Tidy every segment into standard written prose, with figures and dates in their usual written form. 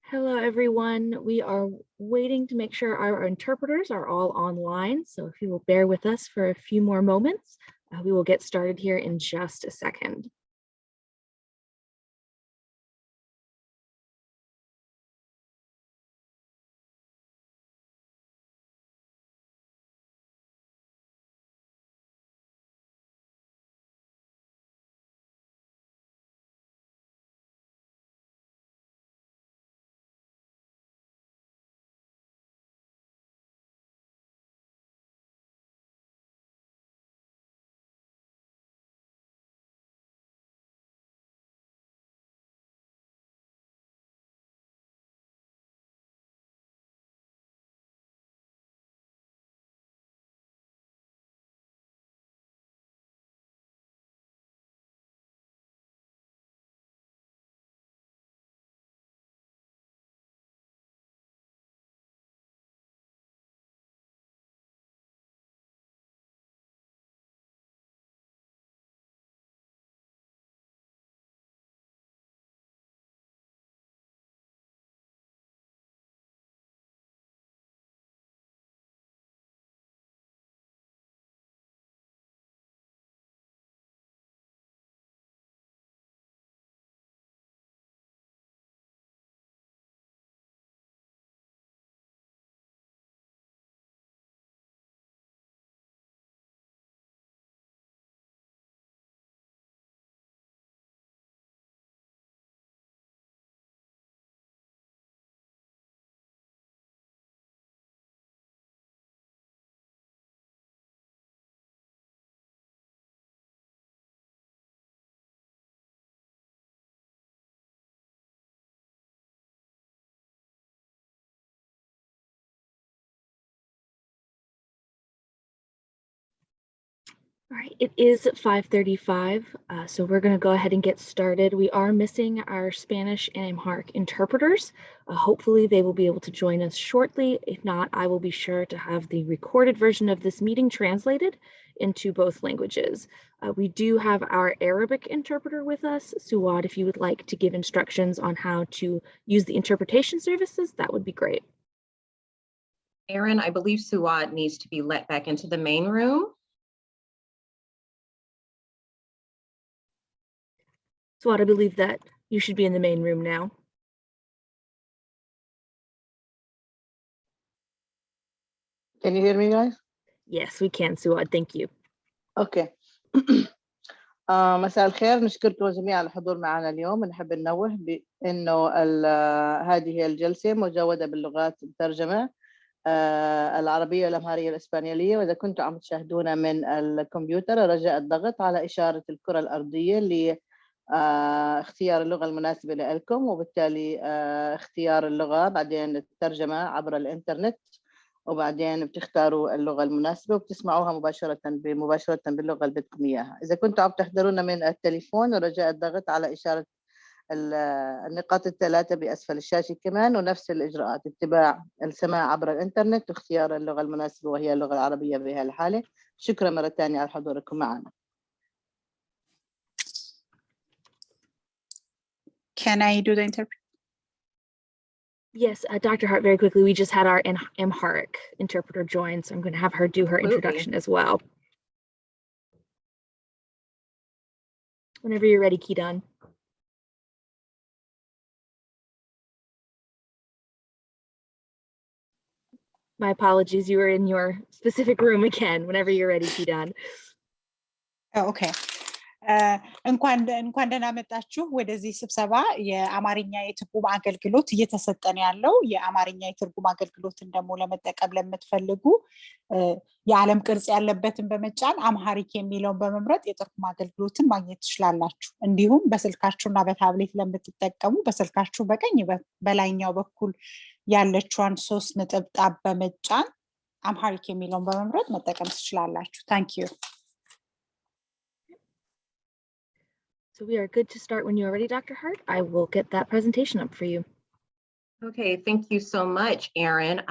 Hello, everyone. We are waiting to make sure our interpreters are all online. So if you will bear with us for a few more moments, we will get started here in just a second. All right, it is 5:35, so we're going to go ahead and get started. We are missing our Spanish and Amharic interpreters. Hopefully they will be able to join us shortly. If not, I will be sure to have the recorded version of this meeting translated into both languages. We do have our Arabic interpreter with us. Suad, if you would like to give instructions on how to use the interpretation services, that would be great. Aaron, I believe Suad needs to be let back into the main room. Suad, I believe that you should be in the main room now. Can you hear me, guys? Yes, we can, Suad. Thank you. اوكي. مساء الخير، نشكركم جميعا على الحضور معنا اليوم. نحب ننوه بانه هذه الجلسه مجوده باللغات المترجمه العربيه والامهريه والاسبانيوليه، واذا كنتم عم تشاهدونا من الكمبيوتر رجاء الضغط على اشاره الكره الارضيه لاختيار اللغه المناسبه لكم، وبالتالي اختيار اللغه، بعدين الترجمه عبر الانترنت، وبعدين بتختاروا اللغة المناسبة وبتسمعوها مباشرة باللغة اللي بدكم إياها. إذا كنتوا عم تحضرونا من التليفون رجاء الضغط على إشارة النقاط الثلاثة بأسفل الشاشة كمان، ونفس الإجراءات، اتباع السماع عبر الإنترنت واختيار اللغة المناسبة وهي اللغة العربية بهذه الحالة. شكرا مرة ثانية على حضوركم معنا. Can I do the interpretation? Yes, Dr. Hart, very quickly, we just had our Amharic interpreter join, so I'm going to have her do her introduction as well. Whenever you're ready, Kidan. My apologies, you were in your specific room again. Whenever you're ready, Kidan. Oh, okay. እንኳን ደህና መጣችሁ ወደዚህ ስብሰባ። የአማርኛ የትርጉም አገልግሎት እየተሰጠን ያለው የአማርኛ የትርጉም አገልግሎትን ደግሞ ለመጠቀም ለምትፈልጉ የዓለም ቅርጽ ያለበትን በመጫን አምሃሪክ የሚለውን በመምረጥ የትርጉም አገልግሎትን ማግኘት ትችላላችሁ። እንዲሁም በስልካችሁና በታብሌት ለምትጠቀሙ በስልካችሁ በቀኝ በላይኛው በኩል ያለችዋን 3 ነጥብ በመጫን አምሃሪክ የሚለውን በመምረጥ መጠቀም ትችላላችሁ። Thank you. So we are good to start when you're ready, Dr. Hart. I will get that presentation up for you. Okay, thank you so much, Erin.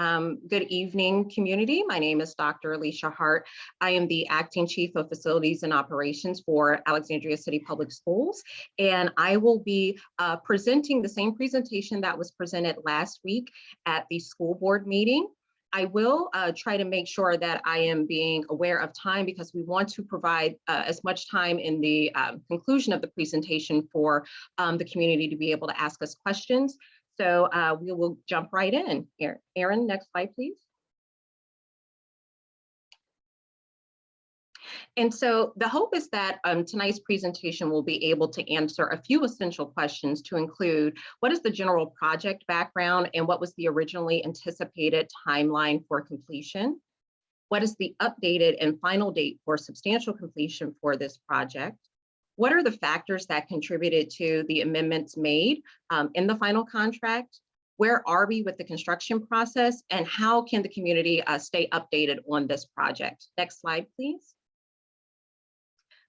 Good evening, community. My name is Dr. Alicia Hart. I am the Acting Chief of Facilities and Operations for Alexandria City Public Schools, and I will be presenting the same presentation that was presented last week at the school board meeting. I will try to make sure that I am being aware of time because we want to provide as much time in the conclusion of the presentation for the community to be able to ask us questions. So we will jump right in. Erin, next slide, please. And so the hope is that tonight's presentation will be able to answer a few essential questions to include what is the general project background and what was the originally anticipated timeline for completion? What is the updated and final date for substantial completion for this project? What are the factors that contributed to the amendments made in the final contract? Where are we with the construction process? And how can the community stay updated on this project? Next slide, please.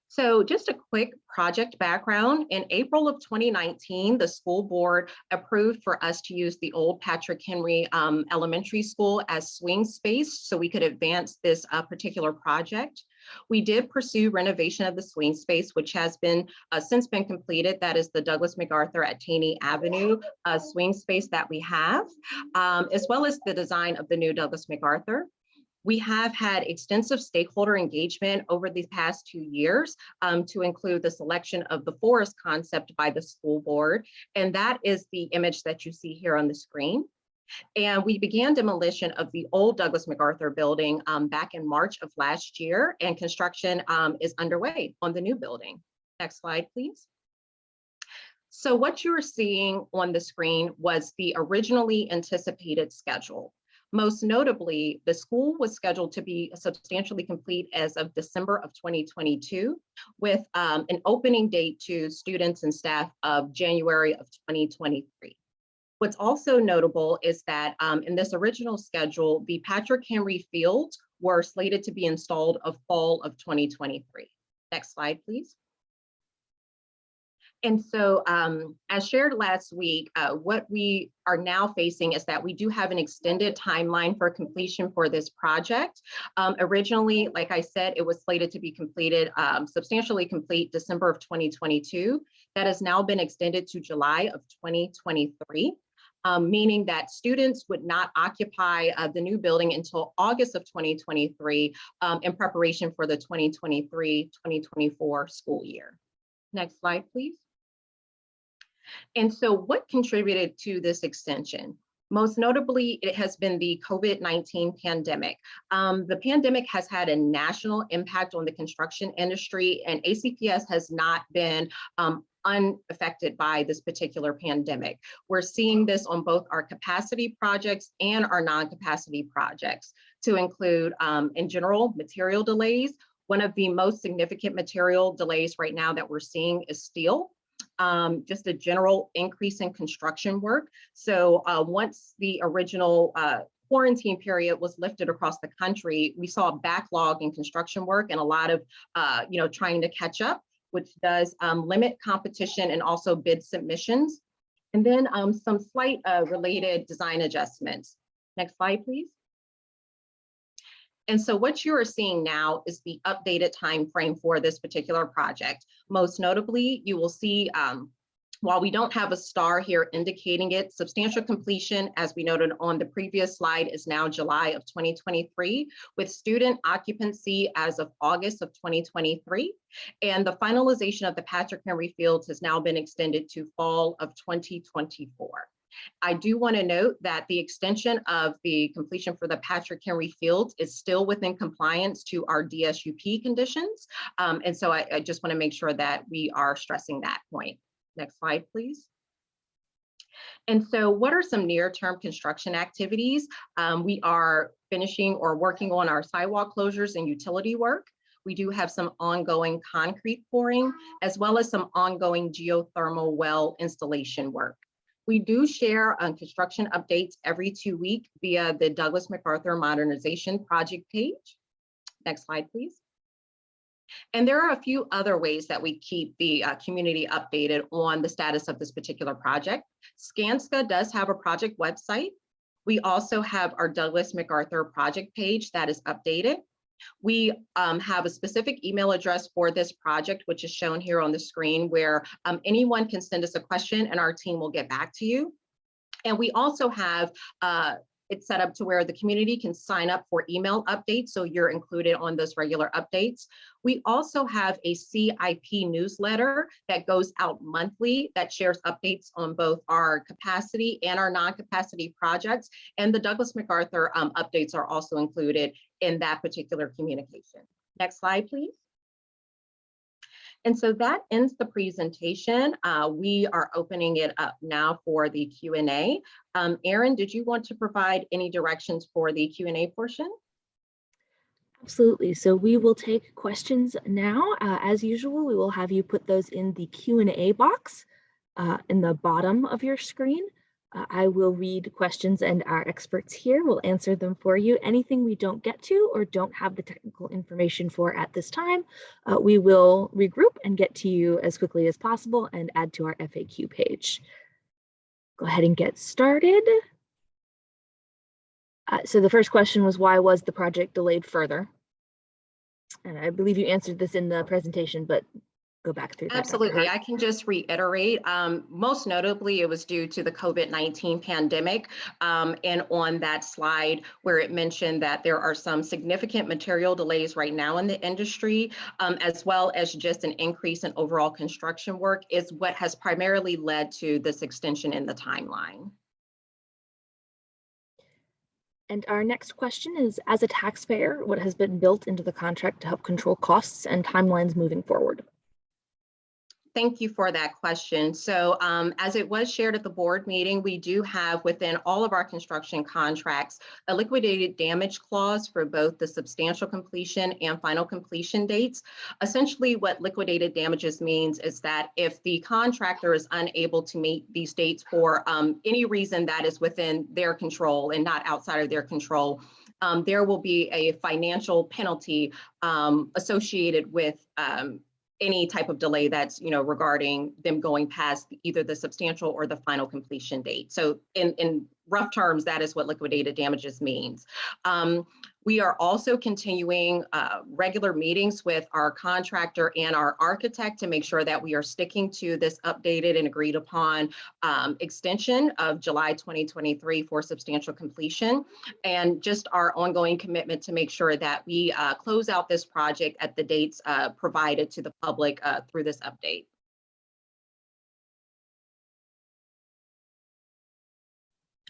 So just a quick project background. In April of 2019, the school board approved for us to use the old Patrick Henry Elementary School as swing space so we could advance this particular project. We did pursue renovation of the swing space, which has been since been completed. That is the Douglas MacArthur at Taney Avenue swing space that we have, as well as the design of the new Douglas MacArthur. We have had extensive stakeholder engagement over these past 2 years to include the selection of the forest concept by the school board. And that is the image that you see here on the screen. And we began demolition of the old Douglas MacArthur building back in March of last year, and construction is underway on the new building. Next slide, please. So what you're seeing on the screen was the originally anticipated schedule. Most notably, the school was scheduled to be substantially complete as of December of 2022, with an opening date to students and staff of January of 2023. What's also notable is that in this original schedule, the Patrick Henry fields were slated to be installed of fall of 2023. Next slide, please. And so as shared last week, what we are now facing is that we do have an extended timeline for completion for this project. Originally, like I said, it was slated to be completed, substantially complete December of 2022. That has now been extended to July of 2023. Meaning that students would not occupy the new building until August of 2023 in preparation for the 2023-2024 school year. Next slide, please. And so what contributed to this extension? Most notably, it has been the COVID-19 pandemic. The pandemic has had a national impact on the construction industry, and ACPS has not been unaffected by this particular pandemic. We're seeing this on both our capacity projects and our non-capacity projects, to include, in general, material delays. One of the most significant material delays right now that we're seeing is steel. Just a general increase in construction work. So once the original quarantine period was lifted across the country, we saw a backlog in construction work and a lot of trying to catch up, which does limit competition and also bid submissions. And then some slight related design adjustments. Next slide, please. And so what you are seeing now is the updated time frame for this particular project. Most notably, you will see, while we don't have a star here indicating it, substantial completion, as we noted on the previous slide, is now July of 2023, with student occupancy as of August of 2023. And the finalization of the Patrick Henry Fields has now been extended to fall of 2024. I do want to note that the extension of the completion for the Patrick Henry Fields is still within compliance to our DSUP conditions. And so I just want to make sure that we are stressing that point. Next slide, please. And so what are some near-term construction activities? We are finishing or working on our sidewalk closures and utility work. We do have some ongoing concrete pouring, as well as some ongoing geothermal well installation work. We do share construction updates every 2 weeks via the Douglas MacArthur Modernization Project page. Next slide, please. And there are a few other ways that we keep the community updated on the status of this particular project. Skanska does have a project website. We also have our Douglas MacArthur project page that is updated. We have a specific email address for this project, which is shown here on the screen, where anyone can send us a question and our team will get back to you. And we also have it's set up to where the community can sign up for email updates, so you're included on those regular updates. We also have a CIP newsletter that goes out monthly that shares updates on both our capacity and our non-capacity projects. And the Douglas MacArthur updates are also included in that particular communication. Next slide, please. And so that ends the presentation. We are opening it up now for the Q&A. Erin, did you want to provide any directions for the Q&A portion? Absolutely. So we will take questions now. As usual, we will have you put those in the Q&A box in the bottom of your screen. I will read questions and our experts here will answer them for you. Anything we don't get to or don't have the technical information for at this time, we will regroup and get to you as quickly as possible and add to our FAQ page. Go ahead and get started. So the first question was, why was the project delayed further? And I believe you answered this in the presentation, but go back through that. Absolutely. I can just reiterate. Most notably, it was due to the COVID-19 pandemic. And on that slide where it mentioned that there are some significant material delays right now in the industry, as well as just an increase in overall construction work, is what has primarily led to this extension in the timeline. And our next question is, as a taxpayer, what has been built into the contract to help control costs and timelines moving forward? Thank you for that question. So as it was shared at the board meeting, we do have within all of our construction contracts a liquidated damage clause for both the substantial completion and final completion dates. Essentially, what liquidated damages means is that if the contractor is unable to meet these dates for any reason that is within their control and not outside of their control, there will be a financial penalty associated with any type of delay that's, regarding them going past either the substantial or the final completion date. So in rough terms, that is what liquidated damages means. We are also continuing regular meetings with our contractor and our architect to make sure that we are sticking to this updated and agreed upon extension of July 2023 for substantial completion, and just our ongoing commitment to make sure that we close out this project at the dates provided to the public through this update.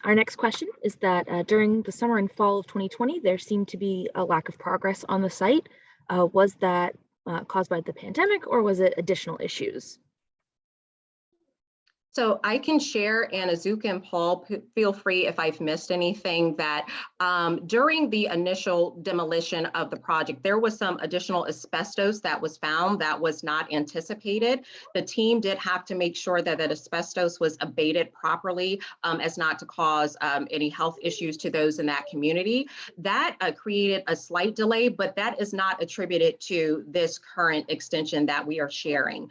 Our next question is that during the summer and fall of 2020, there seemed to be a lack of progress on the site. Was that caused by the pandemic, or was it additional issues? So I can share, and Azuka and Paul, feel free if I've missed anything, that during the initial demolition of the project, there was some additional asbestos that was found that was not anticipated. The team did have to make sure that that asbestos was abated properly as not to cause any health issues to those in that community. That created a slight delay, but that is not attributed to this current extension that we are sharing.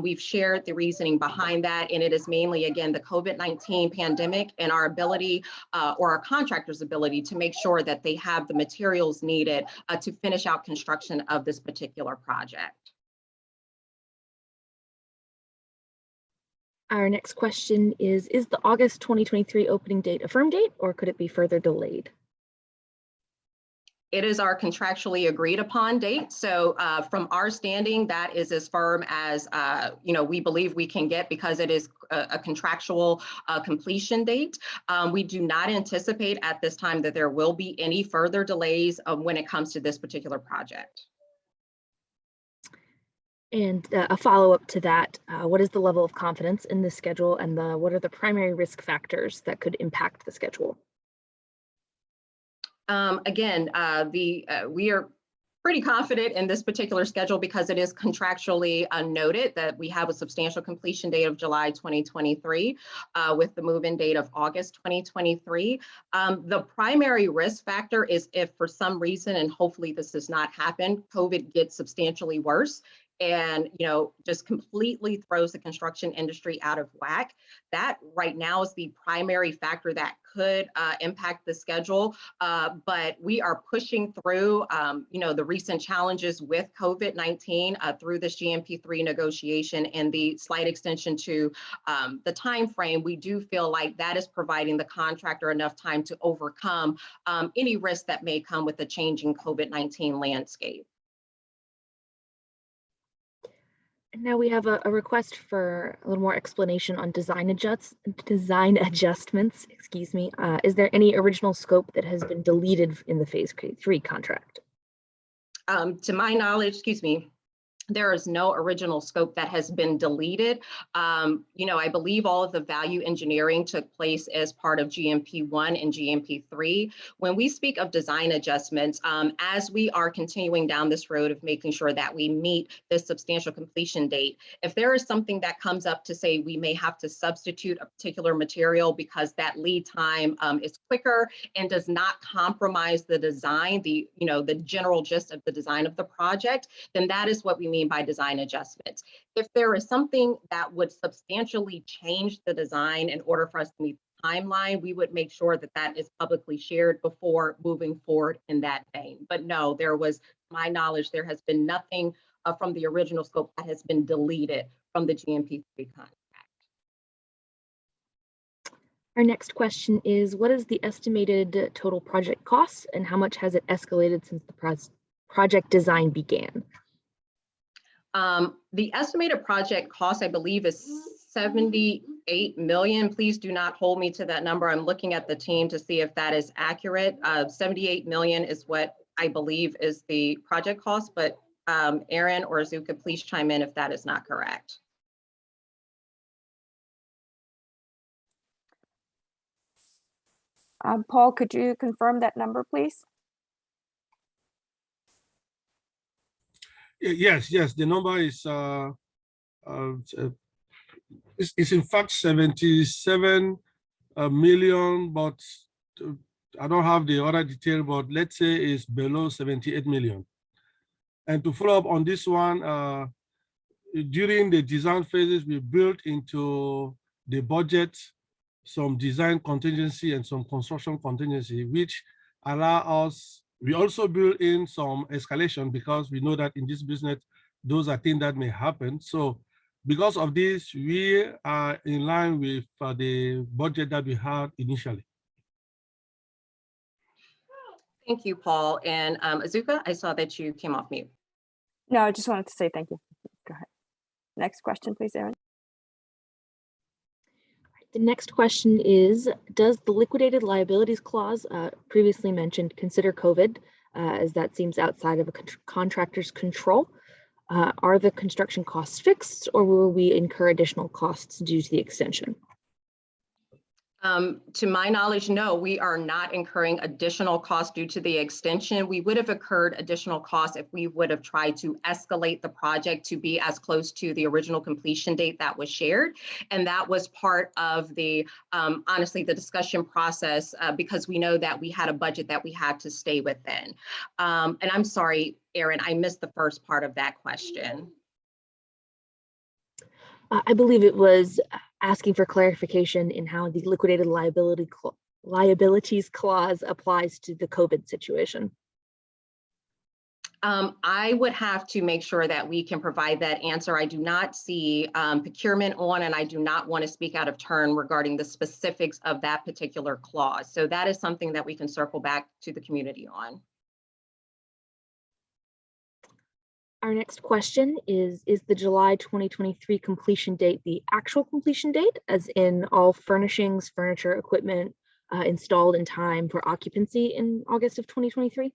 We've shared the reasoning behind that, and it is mainly, again, the COVID-19 pandemic and our ability or our contractors' ability to make sure that they have the materials needed to finish out construction of this particular project. Our next question is the August 2023 opening date a firm date, or could it be further delayed? It is our contractually agreed upon date. So from our standing, that is as firm as we believe we can get, because it is a contractual completion date. We do not anticipate at this time that there will be any further delays when it comes to this particular project. And a follow-up to that, what is the level of confidence in this schedule, and what are the primary risk factors that could impact the schedule? Again, we are pretty confident in this particular schedule because it is contractually noted that we have a substantial completion date of July 2023 with the move-in date of August 2023. The primary risk factor is if for some reason, and hopefully this does not happen, COVID gets substantially worse and just completely throws the construction industry out of whack. That right now is the primary factor that could impact the schedule. But we are pushing through, the recent challenges with COVID-19 through this GMP3 negotiation and the slight extension to the time frame. We do feel like that is providing the contractor enough time to overcome any risk that may come with the changing COVID-19 landscape. And now we have a request for a little more explanation on design adjustments. Excuse me. Is there any original scope that has been deleted in the Phase 3 contract? To my knowledge, there is no original scope that has been deleted. I believe all of the value engineering took place as part of GMP1 and GMP3. When we speak of design adjustments, as we are continuing down this road of making sure that we meet this substantial completion date, if there is something that comes up to say we may have to substitute a particular material because that lead time is quicker and does not compromise the design, the general gist of the design of the project, then that is what we mean by design adjustments. If there is something that would substantially change the design in order for us to meet the timeline, we would make sure that that is publicly shared before moving forward in that vein. But no, to my knowledge, there has been nothing from the original scope that has been deleted from the GMP3 contract. Our next question is, what is the estimated total project costs and how much has it escalated since the project design began? The estimated project cost, I believe, is $78 million. Please do not hold me to that number. I'm looking at the team to see if that is accurate. $78 million is what I believe is the project cost, but Aaron or Azuka, please chime in if that is not correct. Paul, could you confirm that number, please? Yes, the number is it's in fact 77 million, but I don't have the other detail, but let's say it's below 78 million. And to follow up on this one, during the design phases, we built into the budget some design contingency and some construction contingency, which allow us. We also build in some escalation because we know that in this business, those are things that may happen. So because of this, we are in line with the budget that we had initially. Thank you, Paul. And Azuka, I saw that you came off mute. No, I just wanted to say thank you. Go ahead. Next question, please, Aaron. The next question is, does the liquidated liabilities clause previously mentioned consider COVID, as that seems outside of a contractor's control? Are the construction costs fixed, or will we incur additional costs due to the extension? To my knowledge, no, we are not incurring additional costs due to the extension. We would have incurred additional costs if we would have tried to escalate the project to be as close to the original completion date that was shared. And that was part of the, honestly, the discussion process, because we know that we had a budget that we had to stay within. And I'm sorry, Aaron, I missed the first part of that question. I believe it was asking for clarification in how the liquidated liabilities clause applies to the COVID situation. I would have to make sure that we can provide that answer. I do not see procurement on, and I do not want to speak out of turn regarding the specifics of that particular clause. So that is something that we can circle back to the community on. Our next question is the July 2023 completion date the actual completion date, as in all furnishings, furniture, equipment installed in time for occupancy in August of 2023?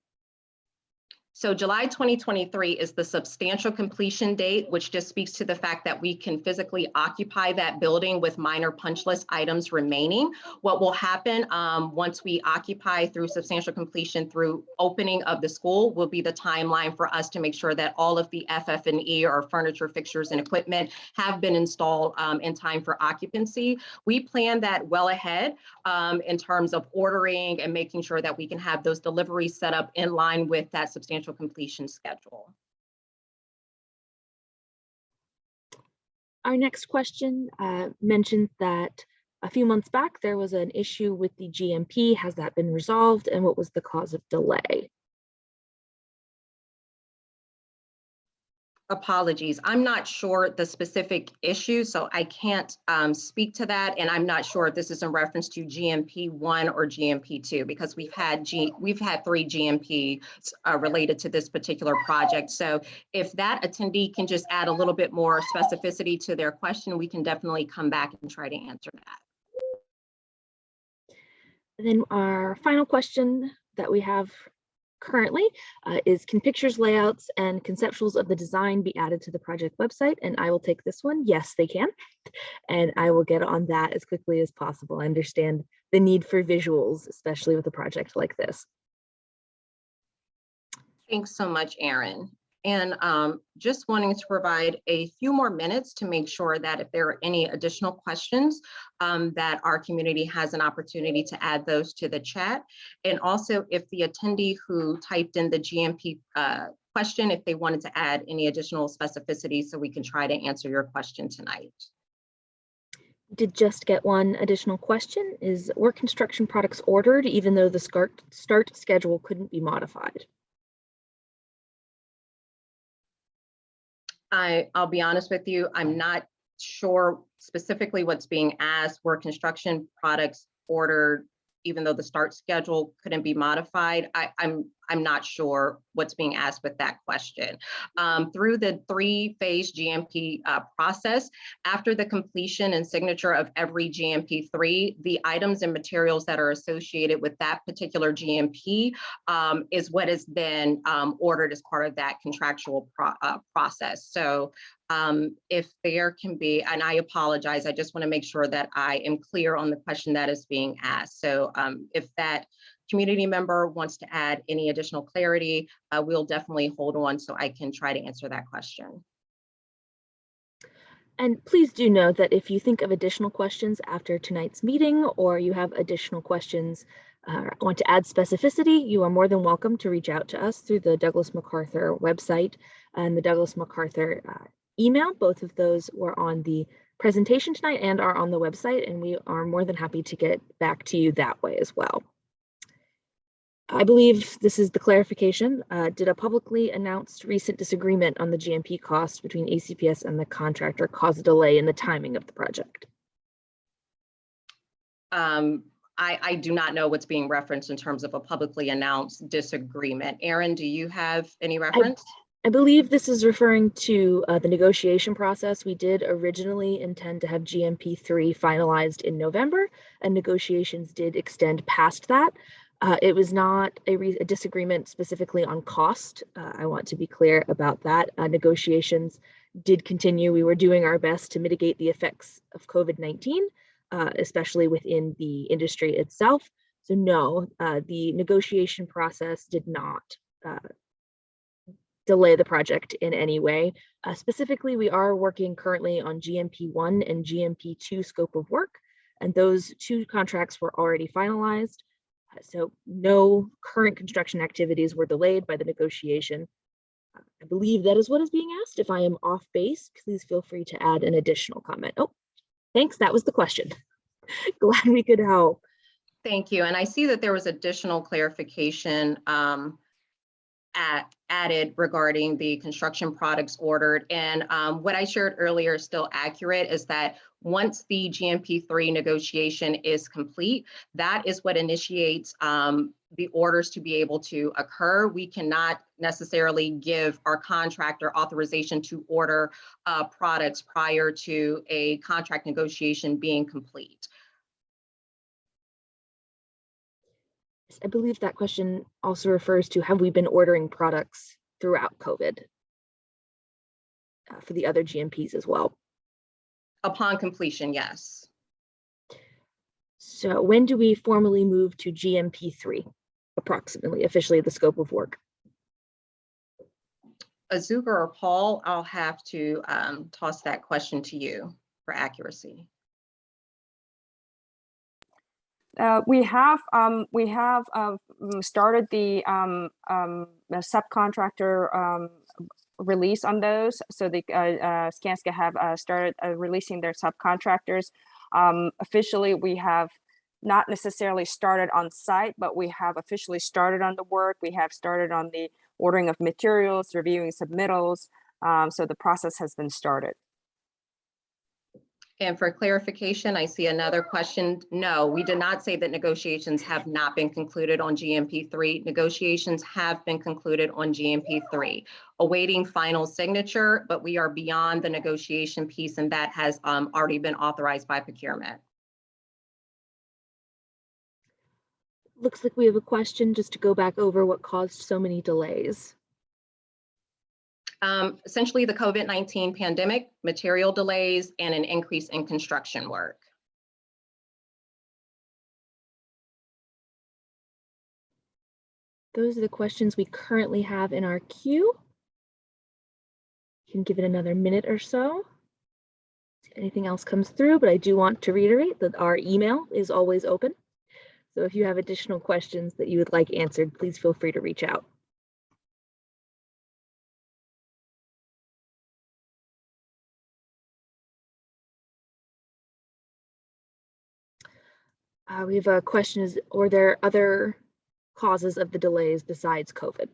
So July 2023 is the substantial completion date, which just speaks to the fact that we can physically occupy that building with minor punch list items remaining. What will happen once we occupy through substantial completion through opening of the school will be the timeline for us to make sure that all of the FF&E or furniture, fixtures, and equipment have been installed in time for occupancy. We plan that well ahead in terms of ordering and making sure that we can have those deliveries set up in line with that substantial completion schedule. Our next question mentioned that a few months back there was an issue with the GMP. Has that been resolved, and what was the cause of delay? Apologies, I'm not sure the specific issue, so I can't speak to that. And I'm not sure if this is in reference to GMP 1 or GMP 2, because we've had 3 GMP related to this particular project. So if that attendee can just add a little bit more specificity to their question, we can definitely come back and try to answer that. And then our final question that we have currently is, can pictures, layouts, and conceptuals of the design be added to the project website? And I will take this one. Yes, they can. And I will get on that as quickly as possible. I understand the need for visuals, especially with a project like this. Thanks so much, Erin. And just wanting to provide a few more minutes to make sure that if there are any additional questions, that our community has an opportunity to add those to the chat. And also if the attendee who typed in the GMP question, if they wanted to add any additional specificity so we can try to answer your question tonight. Did just get one additional question. Is were construction products ordered even though the start schedule couldn't be modified? I'll be honest with you, I'm not sure specifically what's being asked. Were construction products ordered even though the start schedule couldn't be modified? I'm not sure what's being asked with that question. Through the 3-phase GMP process, after the completion and signature of every GMP 3, the items and materials that are associated with that particular GMP is what has been ordered as part of that contractual process. So if there can be, and I apologize, I just want to make sure that I am clear on the question that is being asked. So if that community member wants to add any additional clarity, we'll definitely hold on so I can try to answer that question. And please do know that if you think of additional questions after tonight's meeting, or you have additional questions, want to add specificity, you are more than welcome to reach out to us through the Douglas MacArthur website and the Douglas MacArthur email. Both of those were on the presentation tonight and are on the website, and we are more than happy to get back to you that way as well. I believe this is the clarification. Did a publicly announced recent disagreement on the GMP cost between ACPS and the contractor cause a delay in the timing of the project? I do not know what's being referenced in terms of a publicly announced disagreement. Erin, do you have any reference? I believe this is referring to the negotiation process. We did originally intend to have GMP 3 finalized in November, and negotiations did extend past that. It was not a disagreement specifically on cost. I want to be clear about that. Negotiations did continue. We were doing our best to mitigate the effects of COVID-19, especially within the industry itself. So no, the negotiation process did not delay the project in any way. Specifically, we are working currently on GMP 1 and GMP 2 scope of work, and those 2 contracts were already finalized. So no current construction activities were delayed by the negotiation. I believe that is what is being asked. If I am off base, please feel free to add an additional comment. Oh, thanks, that was the question. Glad we could help. Thank you, and I see that there was additional clarification added regarding the construction products ordered. And what I shared earlier is still accurate, is that once the GMP 3 negotiation is complete, that is what initiates the orders to be able to occur. We cannot necessarily give our contractor authorization to order products prior to a contract negotiation being complete. Yes, I believe that question also refers to, have we been ordering products throughout COVID for the other GMPs as well? Upon completion, yes. So when do we formally move to GMP 3, approximately, officially the scope of work? Azuka or Paul, I'll have to toss that question to you for accuracy. We have started the subcontractor release on those. So the Skanska have started releasing their subcontractors. Officially, we have not necessarily started on site, but we have officially started on the work. We have started on the ordering of materials, reviewing submittals. So the process has been started. And for clarification, I see another question. No, we did not say that negotiations have not been concluded on GMP3. Negotiations have been concluded on GMP3, awaiting final signature, but we are beyond the negotiation piece, and that has already been authorized by procurement. Looks like we have a question just to go back over what caused so many delays. Essentially the COVID-19 pandemic, material delays, and an increase in construction work. Those are the questions we currently have in our queue. You can give it another minute or so. See if anything else comes through, but I do want to reiterate that our email is always open. So if you have additional questions that you would like answered, please feel free to reach out. We have a question, is, are there other causes of the delays besides COVID?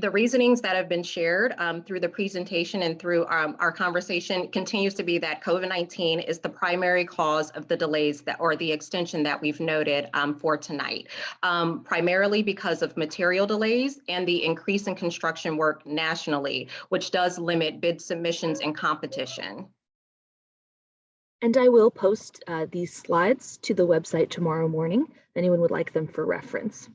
The reasonings that have been shared through the presentation and through our conversation continues to be that COVID-19 is the primary cause of the delays that, or the extension that we've noted for tonight, primarily because of material delays and the increase in construction work nationally, which does limit bid submissions and competition. And I will post these slides to the website tomorrow morning if anyone would like them for reference.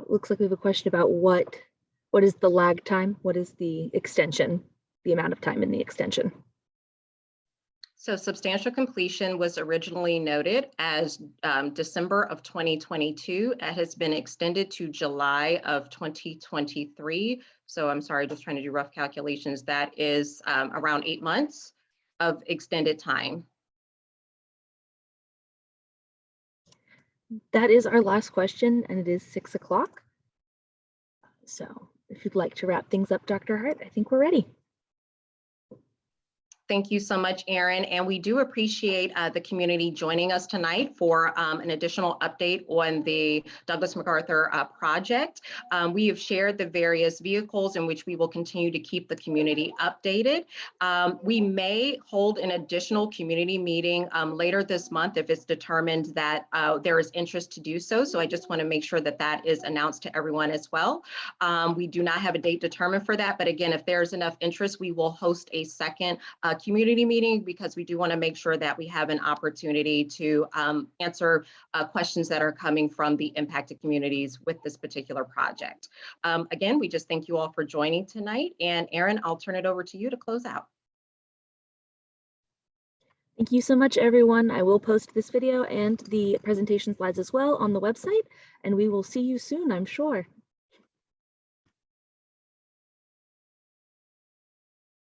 Looks like we have a question about what is the lag time? What is the extension, the amount of time in the extension? So substantial completion was originally noted as December of 2022. It has been extended to July of 2023. So I'm sorry, just trying to do rough calculations. That is around 8 months of extended time. That is our last question, and it is 6 o'clock. So if you'd like to wrap things up, Dr. Hart, I think we're ready. Thank you so much, Erin. And we do appreciate the community joining us tonight for an additional update on the Douglas MacArthur project. We have shared the various vehicles in which we will continue to keep the community updated. We may hold an additional community meeting later this month if it's determined that there is interest to do so. So I just want to make sure that that is announced to everyone as well. We do not have a date determined for that, but again, if there's enough interest, we will host a second community meeting, because we do want to make sure that we have an opportunity to answer questions that are coming from the impacted communities with this particular project. Again, we just thank you all for joining tonight. And Erin, I'll turn it over to you to close out. Thank you so much, everyone. I will post this video and the presentation slides as well on the website, and we will see you soon, I'm sure.